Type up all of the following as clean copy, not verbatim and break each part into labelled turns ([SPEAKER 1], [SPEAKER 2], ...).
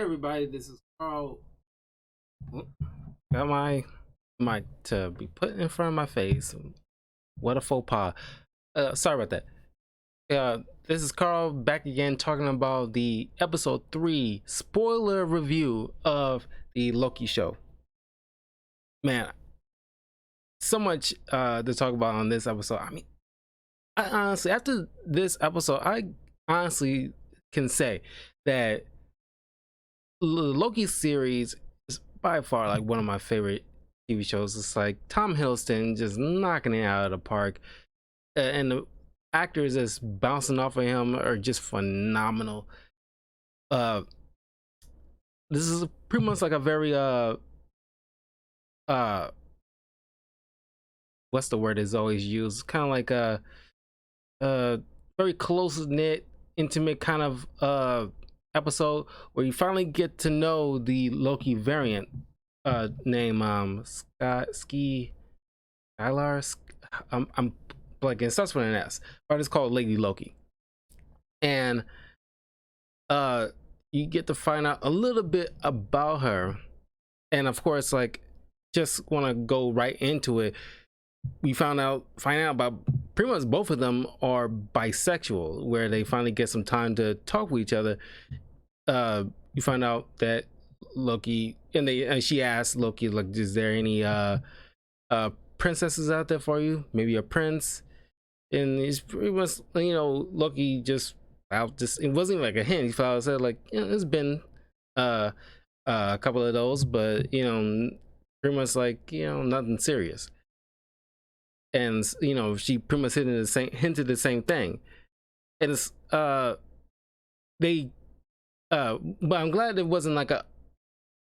[SPEAKER 1] Everybody, this is Carl. Got my mic to be put in front of my face. What a faux pas. Sorry about that. This is Carl back again talking about the episode 3 spoiler review of the Loki show. Man, so much to talk about on this episode. I honestly, after this episode, I honestly can say that Loki series is by far like one of my favorite TV shows. It's like Tom Hiddleston just knocking it out of the park, and the actors that's bouncing off of him are just phenomenal. Uh, this is pretty much like a very uh, what's the word is always used? Kind of like a very close knit, intimate kind of episode where you finally get to know the Loki variant name Ski Skylar. I'm blanking. It starts with an S, but it's called Lady Loki, and uh, you get to find out a little bit about her, and of course, like, just want to go right into it. We find out about pretty much both of them are bisexual, where they finally get some time to talk with each other. You find out that Loki and she asks Loki, like, is there any princesses out there for you? Maybe a prince? And he's pretty much, Loki just out, just, it wasn't even like a hint. He flat out said, like, there's been uh a couple of those, but pretty much like, nothing serious. And she pretty much hinted the same thing. And it's they but I'm glad it wasn't like a,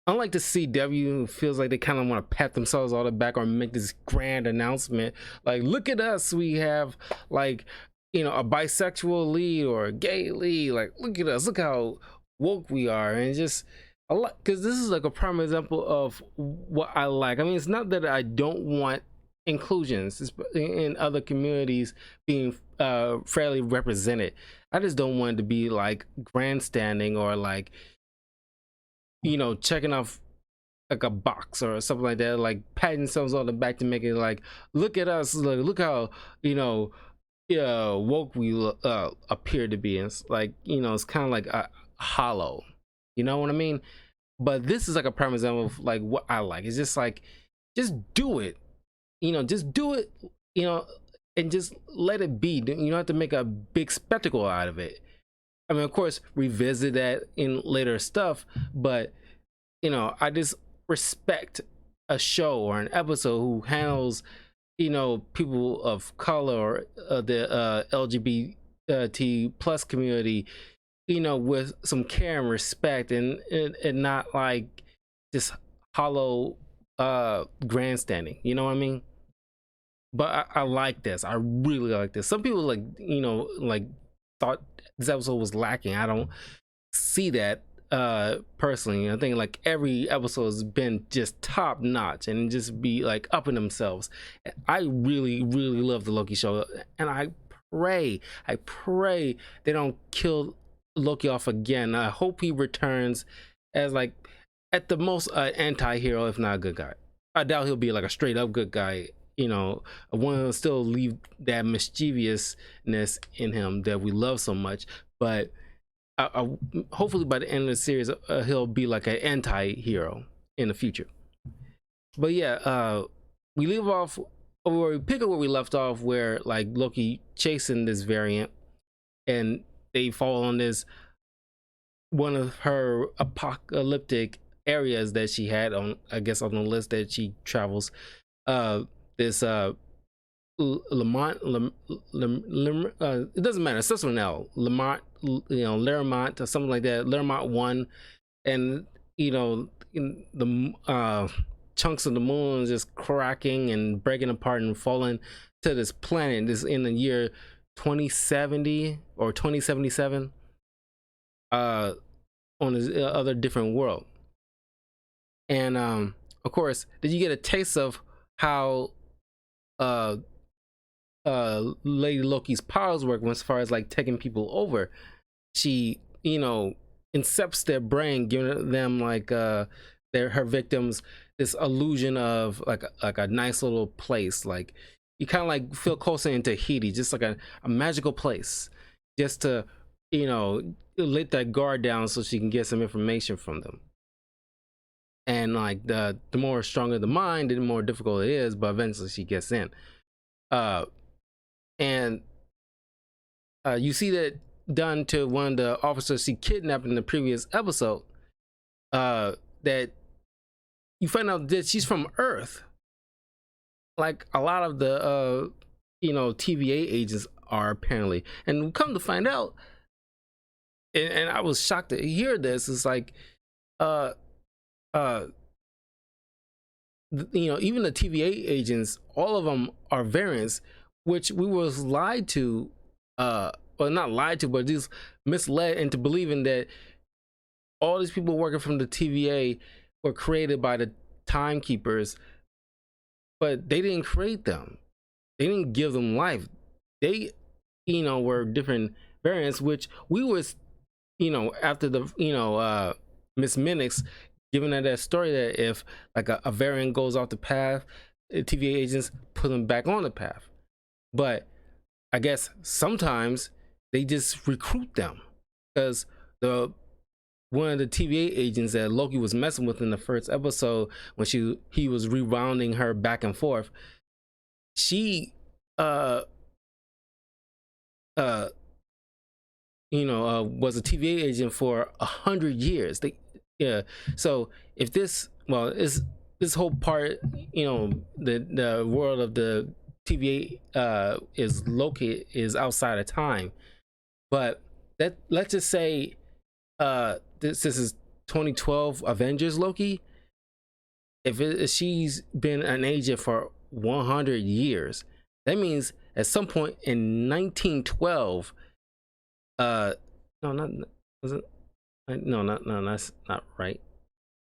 [SPEAKER 1] unlike the CW, feels like they kind of want to pat themselves on the back or make this grand announcement like, look at us, we have, like, a bisexual lead or a gay lead, like, look at us, look how woke we are. And just a lot, because this is like a prime example of what I like. I mean, it's not that I don't want inclusions in other communities being fairly represented. I just don't want it to be like grandstanding or like, checking off like a box or something like that, like patting themselves on the back to make it like, look at us, look how woke we appear to be. And it's like, it's kind of like a hollow, you know what I mean? But this is like a prime example of like what I like. It's just like, just do it, just do it, and just let it be. You don't have to make a big spectacle out of it. I mean, of course, revisit that in later stuff, but I just respect a show or an episode who handles, people of color or the LGBT plus community, with some care and respect, and not like just hollow grandstanding. You know what I mean? But I like this. I really like this. Some people like thought this episode was lacking. I don't see that personally. I think like every episode has been just top notch and just be like upping themselves. I really love the Loki show, and I pray they don't kill Loki off again. I hope he returns as, like, at the most anti-hero, if not a good guy. I doubt he'll be like a straight up good guy. I want to still leave that mischievousness in him that we love so much, but hopefully by the end of the series, he'll be like an anti-hero in the future. But yeah, we leave off, or we pick up where we left off, where like Loki chasing this variant, and they fall on this one of her apocalyptic areas that she had on, I guess, on the list that she travels. This Lamont, it doesn't matter. It's just an L. Lamont, Laramont or something like that. Laramont 1, and in the chunks of the moon just cracking and breaking apart and falling to this planet. This in the year 2070 or 2077. On this other different world, and of course, did you get a taste of how Lady Loki's powers work as far as like taking people over? She, in incepts their brain, giving them like her victims this illusion of like a nice little place. Like you kind of like feel closer into Tahiti, just like a magical place, just to, you know, let that guard down so she can get some information from them. And like the more stronger the mind, the more difficult it is, but eventually she gets in. And you see that done to one of the officers she kidnapped in the previous episode. That you find out that she's from Earth, like a lot of the you know, TVA agents are apparently. And come to find out, and I was shocked to hear this, it's like uh you know, even the TVA agents, all of them are variants, which we was lied to, well, not lied to, but just misled into believing that all these people working from the TVA were created by the timekeepers, but they didn't create them. They didn't give them life. They, you know, were different variants, which we was, you know, after the, you know, Miss Minix giving that story that if like a variant goes off the path, TVA agents put them back on the path. But I guess sometimes they just recruit them, because the one of the TVA agents that Loki was messing with in the first episode, when he was rewounding her back and forth, she you know, was a TVA agent for 100 years. Yeah. So if this, well, is this whole part, you know, the world of the TVA is located, is outside of time, but that, let's just say this is 2012 Avengers Loki. If she's been an agent for 100 years, that means at some point in 1912, no, not, was it, no, that's not right.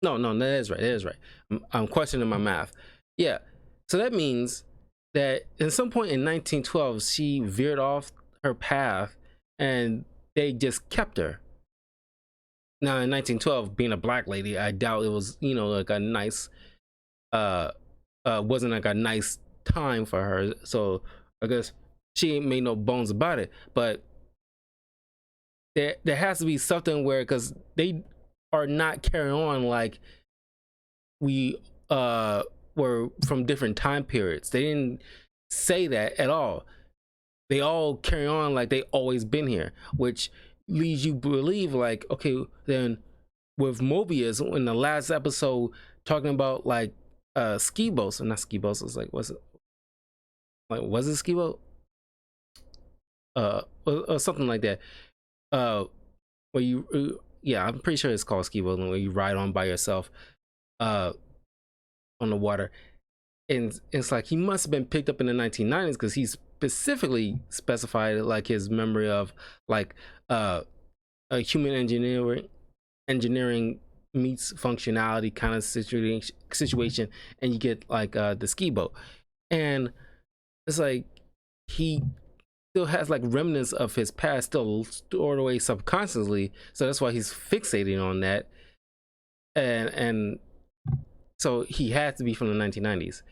[SPEAKER 1] No, that is right. That is right. I'm questioning my math. Yeah. So that means that at some point in 1912, she veered off her path and they just kept her. Now in 1912, being a black lady, I doubt it was, you know, like a nice, wasn't like a nice time for her. So I guess she ain't made no bones about it. But there has to be something where, because they are not carrying on like we were from different time periods. They didn't say that at all. They all carry on like they always been here, which leads you to believe like, okay, then with Mobius in the last episode talking about like ski boats, and not ski boats, it's like, was it like, was it ski boat, or something like that, where you yeah, I'm pretty sure it's called ski boat, where you ride on by yourself on the water. And it's like he must have been picked up in the 1990s, because he specifically specified like his memory of like a human engineering meets functionality kind of situation, and you get like the ski boat. And it's like he still has like remnants of his past still stored away subconsciously, so that's why he's fixating on that. And so he had to be from the 1990s.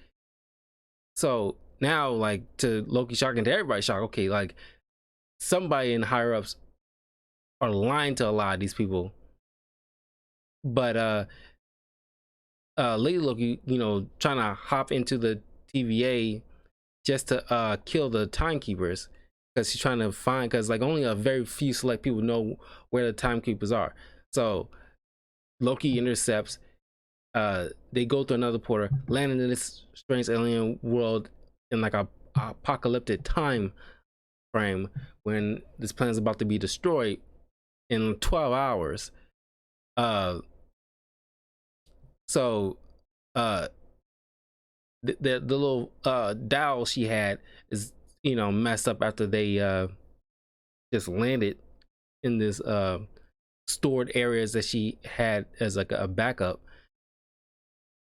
[SPEAKER 1] So now, like, to Loki shock and to everybody's shock, okay, like somebody in higher ups are lying to a lot of these people. But Lady Loki, you know, trying to hop into the TVA just to kill the timekeepers, because she's trying to find, because like only a very few select people know where the timekeepers are. So Loki intercepts. They go to another portal, land in this strange alien world in like a apocalyptic time frame, when this planet is about to be destroyed in 12 hours. So the little dial she had is, you know, messed up after they just landed in this stored areas that she had as like a backup.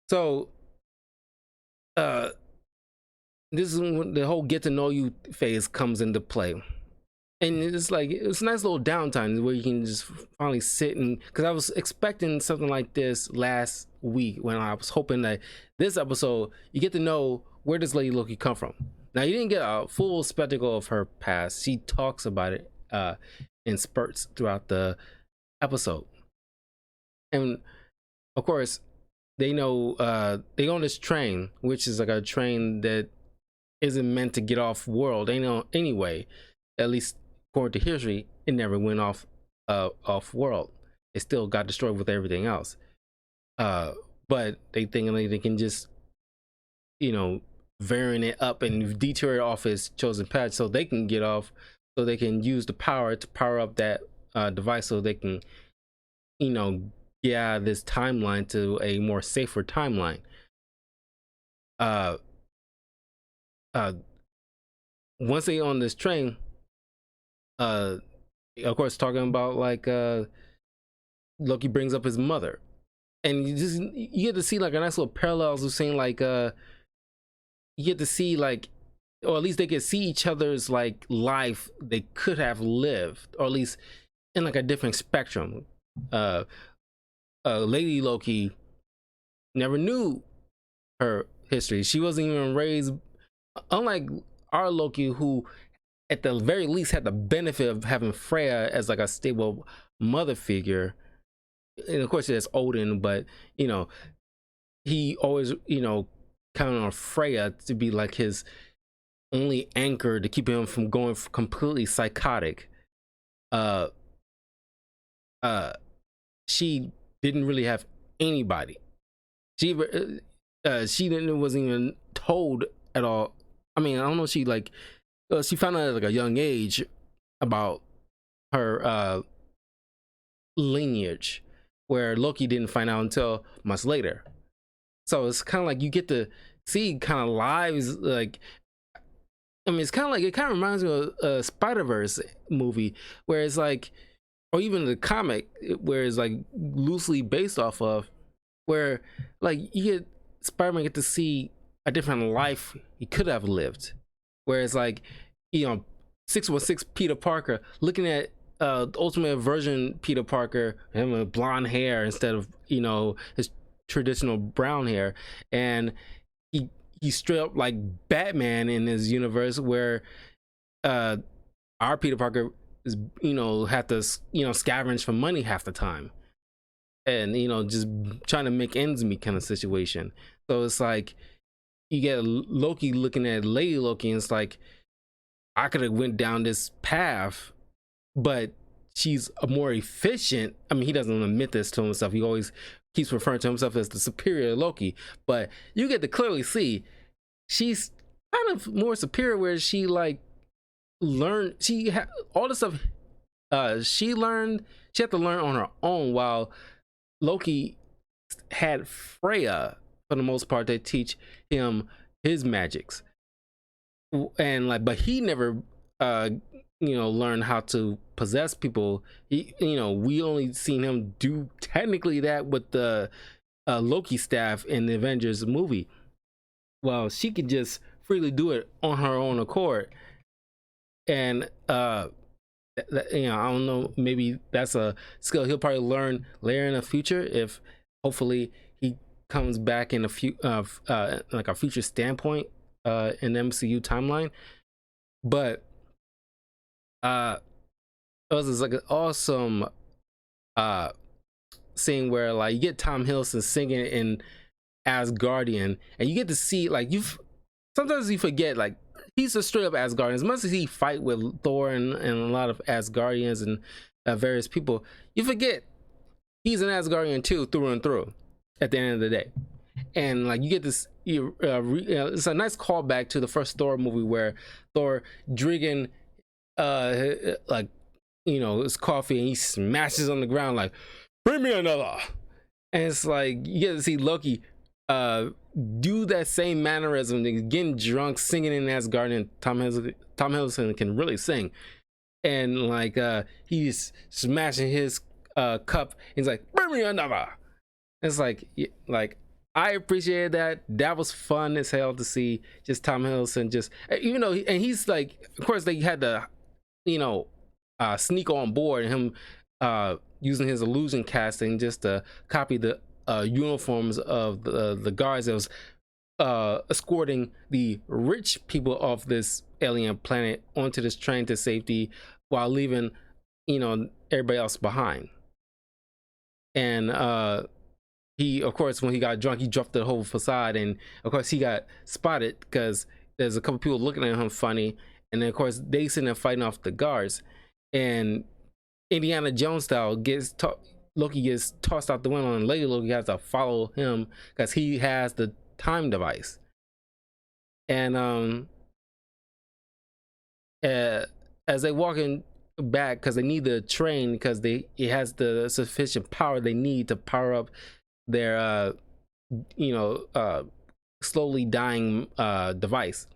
[SPEAKER 1] So this is when the whole get to know you phase comes into play. and it's like it's a nice little downtime where you can just finally sit, and because I was expecting something like this last week when I was hoping that this episode you get to know where does Lady Loki come from. Now you didn't get a full spectacle of her past. She talks about it in spurts throughout the episode, and of course they know they on this train, which is like a train that isn't meant to get off world. They know anyway, at least according to history, it never went off world. It still got destroyed with everything else. But they think they can just, you know, varying it up and detour it off his chosen path so they can get off, so they can use the power to power up that device so they can, you know, get out of this timeline to a more safer timeline. Uh, uh, Once they on this train, of course, talking about like Loki brings up his mother, and you get to see like a nice little parallels of saying like you get to see like, or at least they could see each other's like life they could have lived, or at least in like a different spectrum. Lady Loki never knew her history. She wasn't even raised, unlike our Loki, who at the very least had the benefit of having Freya as like a stable mother figure. And of course there's Odin, but you know, he always, you know, counted on Freya to be like his only anchor to keep him from going completely psychotic. uh she didn't really have anybody. She didn't wasn't even told at all. I mean, I don't know, she like she found out at like a young age about her lineage, where Loki didn't find out until much later. So it's kind of like you get to see kind of lives like, I mean, it's kind of like, it kind of reminds me of a Spider-Verse movie where it's like, or even the comic where it's like loosely based off of, where like you get Spider-Man get to see a different life he could have lived, where it's like, you know, 616 Peter Parker looking at the ultimate version Peter Parker, him with blonde hair instead of, you know, his traditional brown hair, and he's straight up like Batman in his universe, where our Peter Parker is, you know, have to, you know, scavenge for money half the time, and you know, just trying to make ends meet kind of situation. So it's like you get Loki looking at Lady Loki, and it's like, I could have went down this path, but she's a more efficient. I mean, he doesn't admit this to himself. He always keeps referring to himself as the superior Loki, but you get to clearly see she's kind of more superior, where she like learned, all the stuff she learned, she had to learn on her own, while Loki had Freya for the most part to teach him his magics. And like, but he never you know, learn how to possess people. You know, we only seen him do technically that with the Loki staff in the Avengers movie. Well, she could just freely do it on her own accord. And you know, I don't know, maybe that's a skill he'll probably learn later in the future, if hopefully he comes back in a few like a future standpoint in the MCU timeline. But it was like an awesome scene where like you get Tom Hiddleston singing in Asgardian, and you get to see like, sometimes you forget like he's a straight up Asgardian. As much as he fight with Thor and a lot of Asgardians and various people, you forget he's an Asgardian too, through and through, at the end of the day. And like you get this, it's a nice callback to the first Thor movie, where Thor drinking like, you know, his coffee, and he smashes on the ground like, bring me another. And it's like you get to see Loki do that same mannerism, getting drunk, singing in Asgardian. Tom Hiddleston can really sing, and like he's smashing his cup. He's like, bring me another. It's like I appreciated that. That was fun as hell to see. Just Tom Hiddleston, just, even though and he's like, of course they had to you know, sneak on board, and him using his illusion casting just to copy the uniforms of the guards that was escorting the rich people of this alien planet onto this train to safety, while leaving, you know, everybody else behind. And he, of course, when he got drunk, he dropped the whole facade, and of course he got spotted because there's a couple people looking at him funny, and then of course they sitting there fighting off the guards, and Indiana Jones style Loki gets tossed out the window, and Lady Loki has to follow him because he has the time device. And as they walking back, because they need the train, because it has the sufficient power they need to power up their slowly dying device.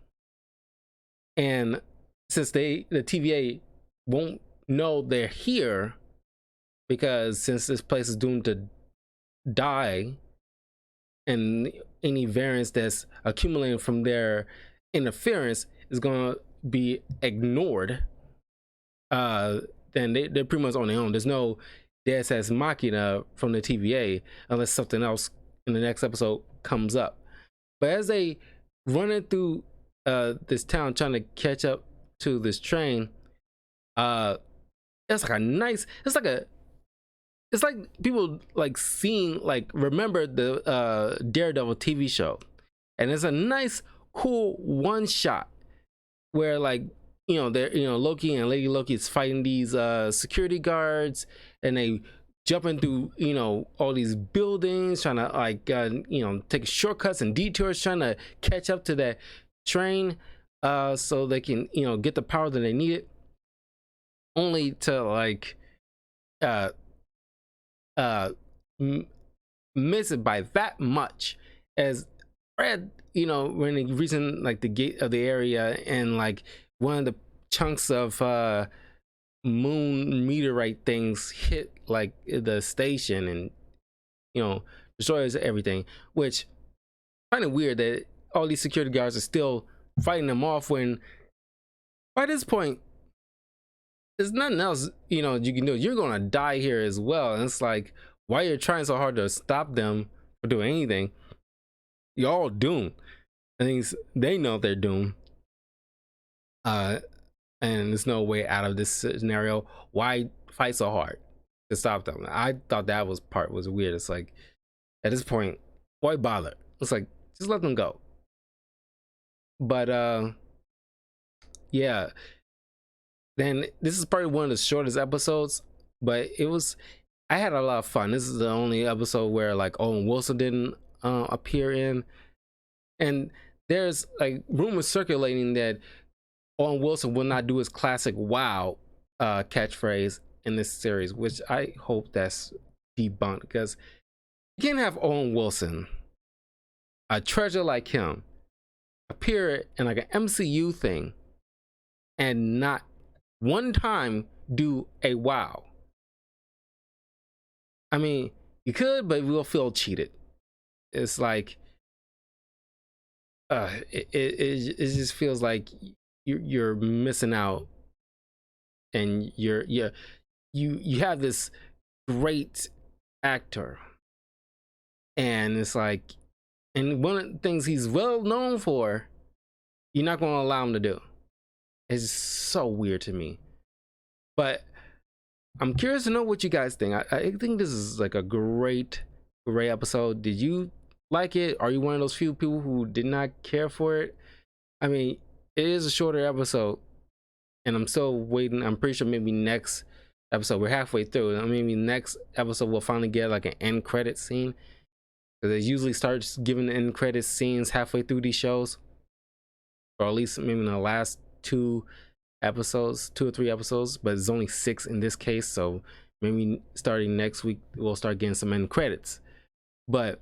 [SPEAKER 1] And since the TVA won't know they're here, because since this place is doomed to die, and any variance that's accumulating from their interference is going to be ignored, then they're pretty much on their own. There's no Deus Ex Machina from the TVA unless something else in the next episode comes up. But as they running through this town trying to catch up to this train, it's like a nice, it's like people like seeing, like, remember the Daredevil TV show, and it's a nice cool one shot where, like, they're, Loki and Lady Loki is fighting these security guards, and they jumping through all these buildings, trying to like take shortcuts and detours, trying to catch up to that train so they can get the power that they needed, only to like miss it by that much. As Fred, when they reaching like the gate of the area, and like one of the chunks of moon meteorite things hit like the station, and destroys everything, which kind of weird that all these security guards are still fighting them off, when by this point there's nothing else you can do. You're gonna die here as well, and it's like, why you're trying so hard to stop them from doing anything? You're all doomed. I think they know they're doomed, and there's no way out of this scenario. Why fight so hard to stop them? I thought that was weird. It's like, at this point, why bother? It's like, just let them go. But yeah, then this is probably one of the shortest episodes, but I had a lot of fun. This is the only episode where like Owen Wilson didn't appear in, and there's like rumors circulating that Owen Wilson will not do his classic "wow" catchphrase in this series, which I hope that's debunked, because you can't have Owen Wilson, a treasure like him, appear in like an MCU thing and not one time do a "wow." I mean, you could, but we'll feel cheated. It's like, it just feels like you're missing out, and you have this great actor, and it's like, and one of the things he's well known for, you're not going to allow him to do. It's so weird to me. But I'm curious to know what you guys think. I think this is like a great episode. Did you like it? Are you one of those few people who did not care for it? I mean, it is a shorter episode, and I'm still waiting. I'm pretty sure maybe next episode, we're halfway through, and maybe next episode we'll finally get like an end credit scene, because they usually start giving the end credit scenes halfway through these shows, or at least maybe in the last 2 or 3 episodes, but it's only 6 in this case, so maybe starting next week we'll start getting some end credits. But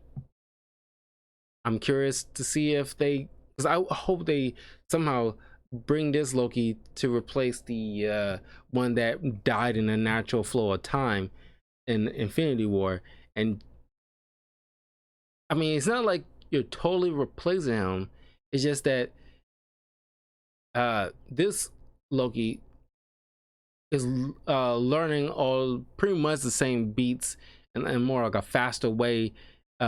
[SPEAKER 1] I'm curious to see if because I hope they somehow bring this Loki to replace the one that died in a natural flow of time in Infinity War. And I mean, it's not like you're totally replacing him, it's just that this Loki is learning all pretty much the same beats and more like a faster way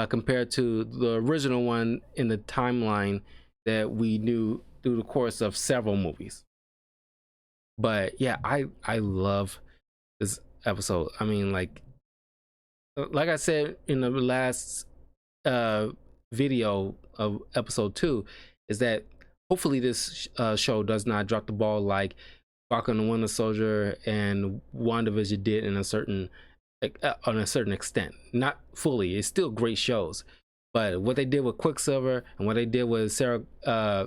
[SPEAKER 1] compared to the original one in the timeline that we knew through the course of several movies. But yeah, I love this episode. I mean, like I said in the last uh video of episode 2, is that hopefully this show does not drop the ball like Falcon and the Winter Soldier and WandaVision did in a certain on a certain extent. Not fully. It's still great shows, but what they did with Quicksilver and what they did with Sarah uh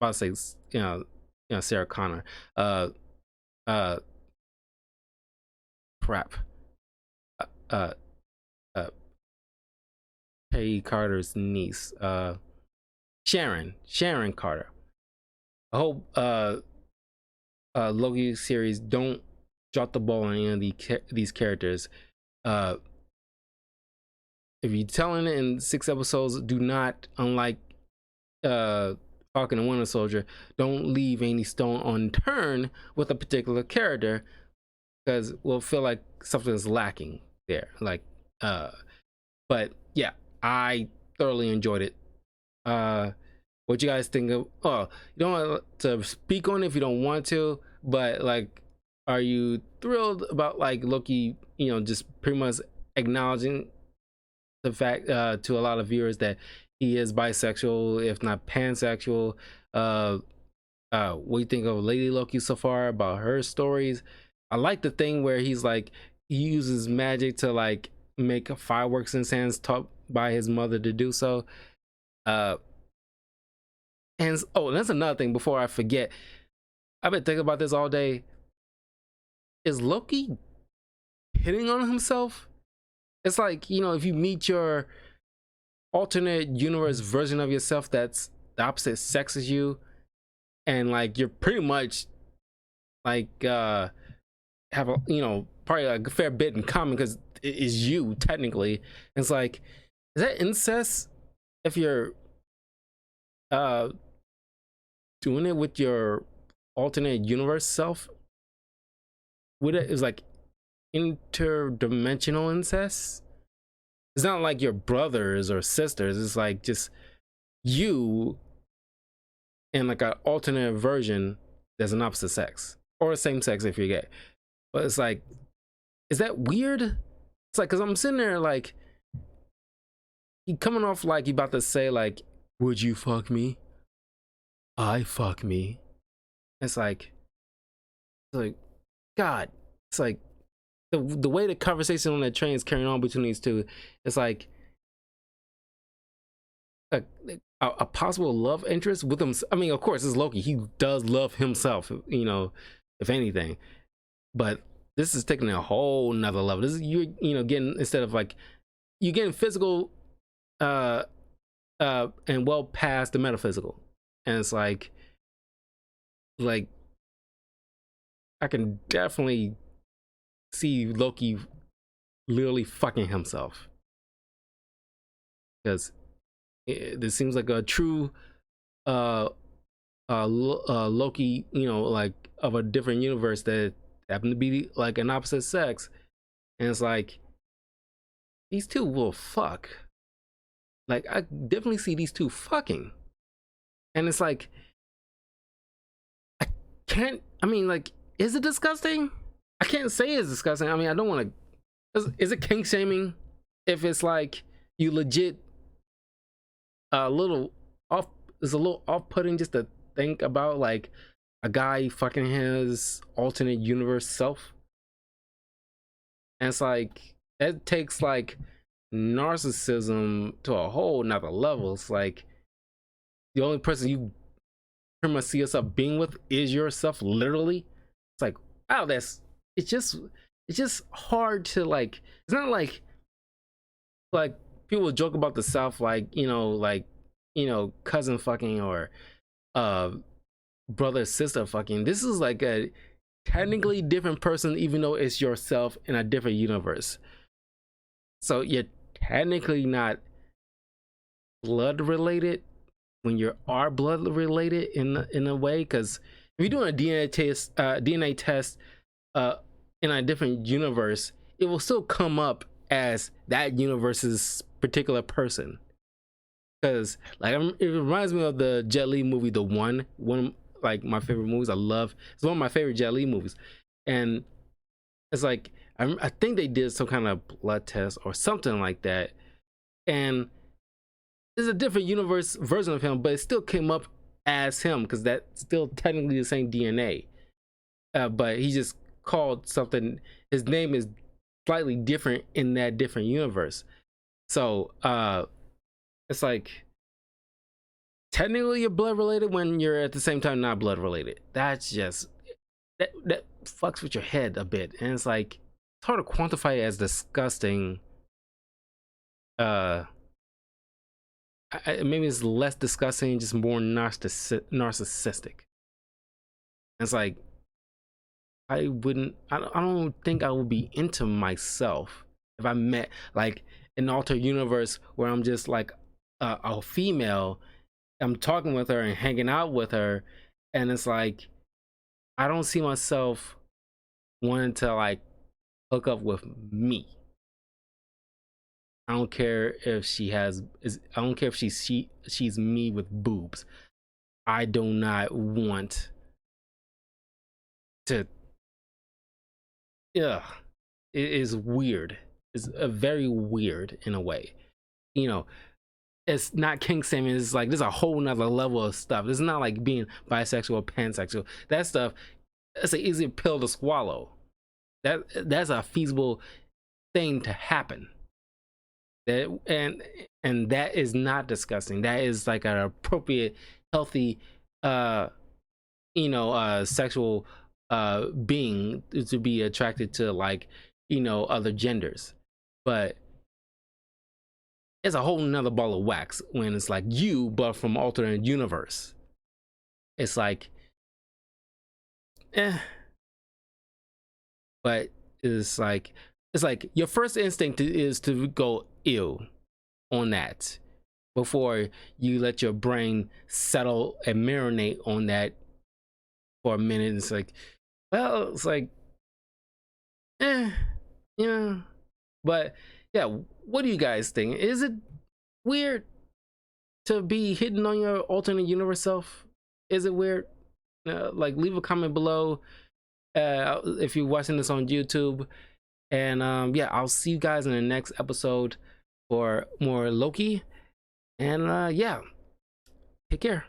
[SPEAKER 1] I'll say Sarah Connor uh crap uh uh Peggy Carter's niece, Sharon Carter. I hope Loki series don't drop the ball on any of these characters. Uh, if you're telling it in 6 episodes, do not, unlike Falcon and Winter Soldier, don't leave any stone unturned with a particular character, because we'll feel like something's lacking there. But yeah, I thoroughly enjoyed it. What you guys think of? Oh, you don't want to speak on it if you don't want to, but like, are you thrilled about like Loki? Just pretty much acknowledging the fact to a lot of viewers that he is bisexual, if not pansexual. What do you think of Lady Loki so far, about her stories? I like the thing where he's like, he uses magic to like make fireworks in his hands, taught by his mother to do so. And oh, that's another thing before I forget. I've been thinking about this all day. Is Loki hitting on himself? It's like, if you meet your alternate universe version of yourself that's the opposite sex as you, and like you're pretty much like have a probably like a fair bit in common because it is you technically. And it's like, is that incest if you're doing it with your alternate universe self? With it is like interdimensional incest. It's not like your brothers or sisters. It's like just you and like an alternate version that's an opposite sex or same sex if you're gay. But it's like, is that weird? It's like, because I'm sitting there like, he coming off like he about to say like, would you fuck me? I fuck me. It's like God. It's like the way the conversation on that train is carrying on between these two. It's like a possible love interest with him. I mean, of course, it's Loki. He does love himself, if anything. But this is taking a whole nother level. This is you getting, instead of like, you're getting physical and well past the metaphysical. And it's like I can definitely see Loki literally fucking himself, because this seems like a true Loki, like of a different universe that happened to be like an opposite sex. And it's like, these two will fuck. Like, I definitely see these two fucking. And it's like, I mean, like, is it disgusting? I can't say it's disgusting. I mean, I don't want to. Is it kink shaming if it's like you legit a little off? Is a little off-putting just to think about like a guy fucking his alternate universe self. And it's like, it takes like narcissism to a whole nother level. It's like the only person you pretty much see yourself being with is yourself, literally. It's like, wow, it's just hard to like. It's not like people joke about the South, like cousin fucking or brother sister fucking. This is like a technically different person, even though it's yourself in a different universe. So you're technically not blood related when you are blood related in a way, because if you're doing a DNA test uh in a different universe, it will still come up as that universe's particular person. Because like it reminds me of the Jet Li movie, The One of like my favorite movies. I love, it's one of my favorite Jet Li movies. And it's like I think they did some kind of blood test or something like that, and there's a different universe version of him, but it still came up as him because that's still technically the same DNA. But he just called something. His name is slightly different in that different universe. So it's like technically you're blood related when you're at the same time not blood related. That's just that fucks with your head a bit, and it's like it's hard to quantify it as disgusting. Maybe it's less disgusting, just more narcissistic. It's like I don't think I would be into myself if I met like an alternate universe where I'm just like a female. I'm talking with her and hanging out with her, and it's like I don't see myself wanting to like hook up with me. I don't care if I don't care if she's me with boobs. I do not want to. Yeah, it is weird. It's very weird in a way. You know, it's not kink shaming. It's like there's a whole nother level of stuff. It's not like being bisexual or pansexual. That stuff, that's an easy pill to swallow. That's a feasible thing to happen. That and that is not disgusting. That is like an appropriate, healthy, sexual being to be attracted to, like, other genders. But it's a whole nother ball of wax when it's like you, but from alternate universe. It's like, but it's like your first instinct is to go ew on that before you let your brain settle and marinate on that for a minute. It's like, well, it's like, yeah. But yeah, what do you guys think? Is it weird to be hitting on your alternate universe self? Is it weird? Like, leave a comment below if you're watching this on YouTube. And yeah, I'll see you guys in the next episode for more Loki. And yeah, take care.